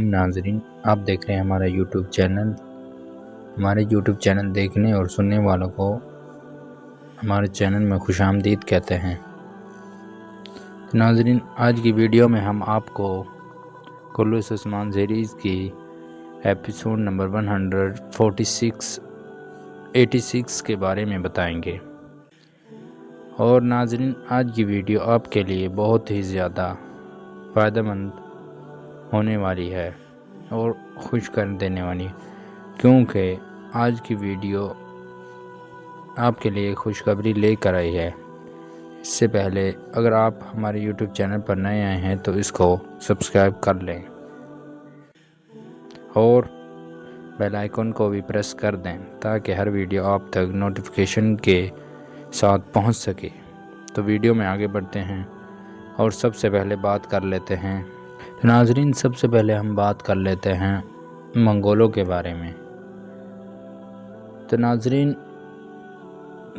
ناظرین، آپ دیکھ رہے ہیں ہمارا یوٹیوب چینل۔ ہمارے یوٹیوب چینل دیکھنے اور سننے والوں کو ہمارے چینل میں خوش آمدید کہتے ہیں۔ ناظرین، آج کی ویڈیو میں ہم آپ کو کرولوس عثمان سیریز کی ایپیسوڈ نمبر 186 کے بارے میں بتائیں گے۔ اور ناظرین، آج کی ویڈیو آپ کے لیے بہت ہی زیادہ فائدہ مند ہونے والی ہے اور خوش کر دینے والی، کیونکہ آج کی ویڈیو آپ کے لیے خوشخبری لے کر آئی ہے۔ اس سے پہلے اگر آپ ہمارے یوٹیوب چینل پر نئے آئے ہیں تو اس کو سبسکرائب کر لیں اور بیل آئیکن کو بھی پریس کر دیں تاکہ ہر ویڈیو آپ تک نوٹیفیکیشن کے ساتھ پہنچ سکے۔ تو ویڈیو میں آگے بڑھتے ہیں اور سب سے پہلے بات کر لیتے ہیں ناظرین، سب سے پہلے ہم بات کر لیتے ہیں منگولوں کے بارے میں۔ تو ناظرین،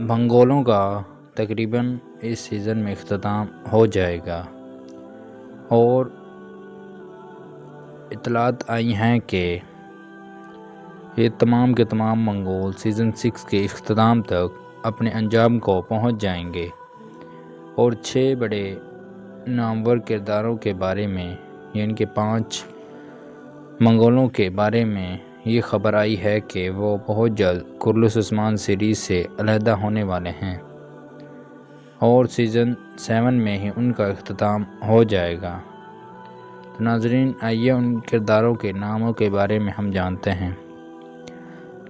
منگولوں کا تقریباً اس سیزن میں اختتام ہو جائے گا اور اطلاعات آئی ہیں کہ یہ تمام کے تمام منگول سیزن 6 کے اختتام تک اپنے انجام کو پہنچ جائیں گے، اور 6 بڑے نامور کرداروں کے بارے میں، یعنی کہ 5 منگولوں کے بارے میں یہ خبر آئی ہے کہ وہ بہت جلد کرولوس عثمان سیریز سے علیحدہ ہونے والے ہیں اور سیزن 7 میں ہی ان کا اختتام ہو جائے گا۔ تو ناظرین، آئیے ان کرداروں کے ناموں کے بارے میں ہم جانتے ہیں۔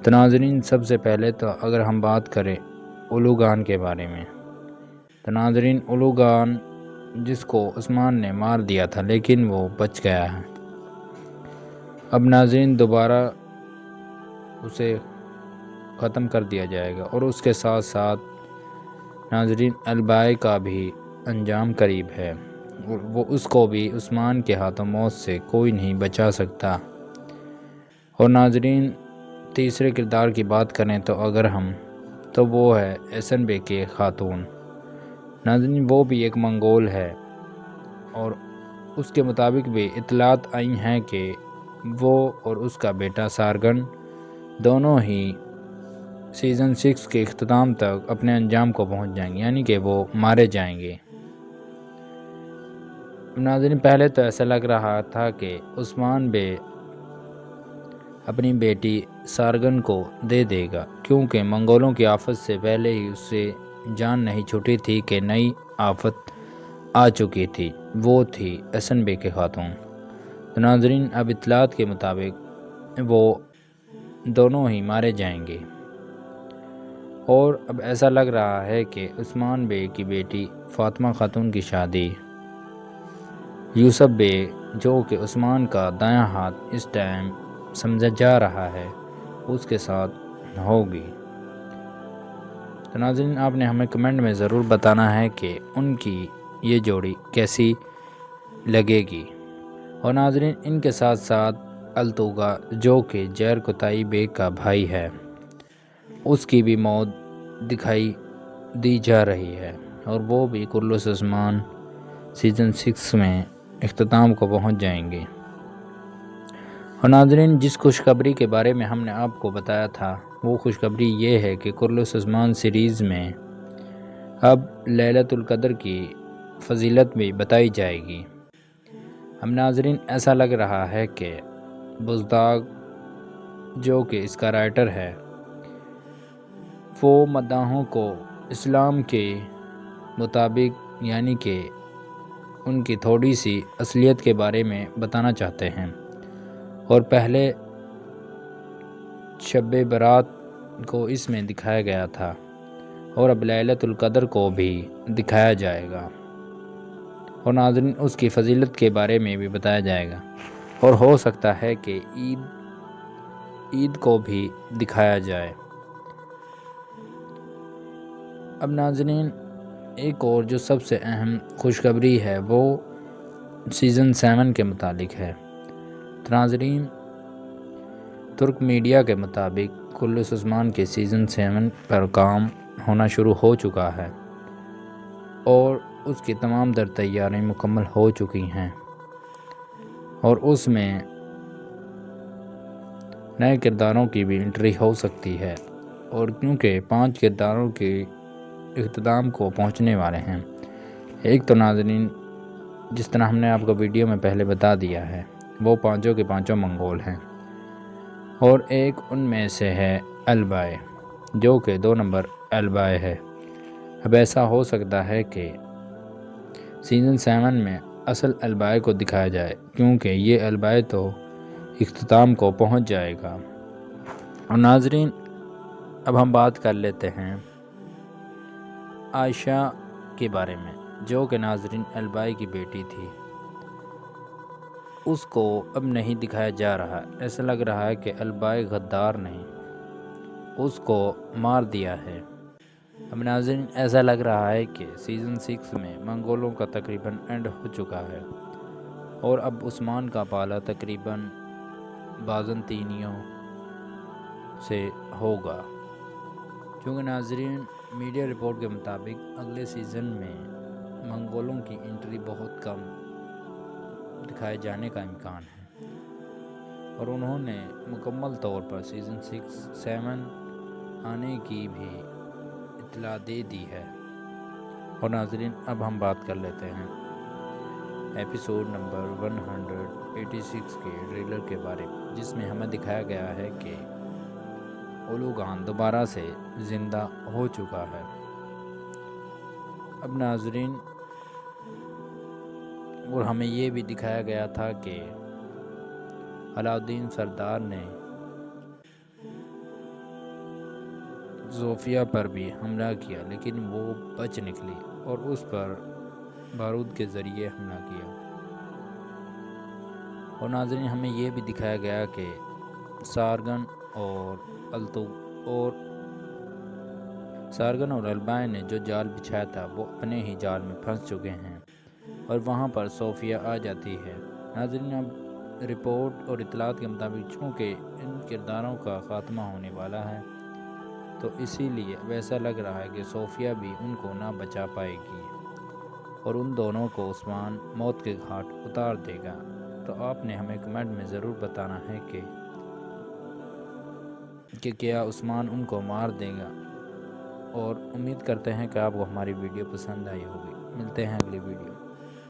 تو ناظرین، سب سے پہلے تو اگر ہم بات کریں اولوگان کے بارے میں، تو ناظرین، اولوگان جس کو عثمان نے مار دیا تھا لیکن وہ بچ گیا ہے، اب ناظرین دوبارہ اسے ختم کر دیا جائے گا، اور اس کے ساتھ ساتھ ناظرین البائی کا بھی انجام قریب ہے، وہ اس کو بھی عثمان کے ہاتھوں موت سے کوئی نہیں بچا سکتا۔ اور ناظرین، تیسرے کردار کی بات کریں تو اگر ہم تو وہ ہے احسن بے کے خاتون۔ ناظرین، وہ بھی ایک منگول ہے اور اس کے مطابق بھی اطلاعات آئی ہیں کہ وہ اور اس کا بیٹا سارگن دونوں ہی سیزن 6 کے اختتام تک اپنے انجام کو پہنچ جائیں گے، یعنی کہ وہ مارے جائیں گے۔ ناظرین، پہلے تو ایسا لگ رہا تھا کہ عثمان بے اپنی بیٹی سارگن کو دے دے گا، کیونکہ منگولوں کی آفت سے پہلے ہی اس سے جان نہیں چھوٹی تھی کہ نئی آفت آ چکی تھی، وہ تھی احسن بے کے خاتون۔ تو ناظرین، اب اطلاعات کے مطابق وہ دونوں ہی مارے جائیں گے، اور اب ایسا لگ رہا ہے کہ عثمان بے کی بیٹی فاطمہ خاتون کی شادی یوسف بے، جو کہ عثمان کا دایاں ہاتھ اس ٹائم سمجھا جا رہا ہے، اس کے ساتھ ہوگی۔ تو ناظرین، آپ نے ہمیں کمنٹ میں ضرور بتانا ہے کہ ان کی یہ جوڑی کیسی لگے گی۔ اور ناظرین، ان کے ساتھ ساتھ التوگا، جو کہ جیر کوتائی بیگ کا بھائی ہے، اس کی بھی موت دکھائی دی جا رہی ہے، اور وہ بھی کرولوس عثمان سیزن 6 میں اختتام کو پہنچ جائیں گے۔ اور ناظرین، جس خوشخبری کے بارے میں ہم نے آپ کو بتایا تھا، وہ خوشخبری یہ ہے کہ کرولوس عثمان سیریز میں اب لیلۃ القدر کی فضیلت بھی بتائی جائے گی۔ اب ناظرین، ایسا لگ رہا ہے کہ بزداغ، جو کہ اس کا رائٹر ہے، وہ مداحوں کو اسلام کے مطابق، یعنی کہ ان کی تھوڑی سی اصلیت کے بارے میں بتانا چاہتے ہیں، اور پہلے شب برات کو اس میں دکھایا گیا تھا، اور اب لیلۃ القدر کو بھی دکھایا جائے گا، اور ناظرین اس کی فضیلت کے بارے میں بھی بتایا جائے گا، اور ہو سکتا ہے کہ عید کو بھی دکھایا جائے۔ اب ناظرین، ایک اور جو سب سے اہم خوشخبری ہے وہ سیزن 7 کے متعلق ہے۔ تو ناظرین، ترک میڈیا کے مطابق کرولوس عثمان کے سیزن 7 پر کام ہونا شروع ہو چکا ہے، اور اس کی تمام تیاریاں مکمل ہو چکی ہیں، اور اس میں نئے کرداروں کی بھی انٹری ہو سکتی ہے، اور کیونکہ 5 کرداروں کے اختتام کو پہنچنے والے ہیں۔ ایک تو ناظرین، جس طرح ہم نے آپ کو ویڈیو میں پہلے بتا دیا ہے، وہ 5 کے 5 منگول ہیں، اور ایک ان میں سے ہے البائے، جو کہ 2 نمبر البائے ہے۔ اب ایسا ہو سکتا ہے کہ سیزن 7 میں اصل البائے کو دکھایا جائے، کیونکہ یہ البائے تو اختتام کو پہنچ جائے گا۔ اور ناظرین، اب ہم بات کر لیتے ہیں عائشہ کے بارے میں، جو کہ ناظرین البائے کی بیٹی تھی۔ اس کو اب نہیں دکھایا جا رہا، ایسا لگ رہا ہے کہ البائے غدار نے اس کو مار دیا ہے۔ اب ناظرین، ایسا لگ رہا ہے کہ سیزن 6 میں منگولوں کا تقریباً اینڈ ہو چکا ہے، اور اب عثمان کا پالا تقریباً بازنطینیوں سے ہوگا، کیونکہ ناظرین میڈیا رپورٹ کے مطابق اگلے سیزن میں منگولوں کی انٹری بہت کم دکھائے جانے کا امکان ہے، اور انہوں نے مکمل طور پر سیزن 7 آنے کی بھی اطلاع دے دی ہے۔ اور ناظرین، اب ہم بات کر لیتے ہیں ایپیسوڈ نمبر 186 کے ٹریلر کے بارے میں، جس میں ہمیں دکھایا گیا ہے کہ اولوگان دوبارہ سے زندہ ہو چکا ہے۔ اب ناظرین، اور ہمیں یہ بھی دکھایا گیا تھا کہ علاؤدین سردار نے صوفیہ پر بھی حملہ کیا، لیکن وہ بچ نکلی اور اس پر بارود کے ذریعے حملہ کیا۔ اور ناظرین، ہمیں یہ بھی دکھایا گیا کہ سارگن اور البائے نے جو جال بچھایا تھا وہ اپنے ہی جال میں پھنس چکے ہیں، اور وہاں پر صوفیہ آ جاتی ہے۔ ناظرین، اب رپورٹ اور اطلاعات کے مطابق چونکہ ان کرداروں کا خاتمہ ہونے والا ہے، تو اسی لیے اب ایسا لگ رہا ہے کہ صوفیہ بھی ان کو نہ بچا پائے گی، اور ان دونوں کو عثمان موت کے گھاٹ اتار دے گا۔ تو آپ نے ہمیں کمنٹ میں ضرور بتانا ہے کہ کیا عثمان ان کو مار دے گا، اور امید کرتے ہیں کہ آپ کو ہماری ویڈیو پسند آئی ہوگی۔ ملتے ہیں اگلی ویڈیو۔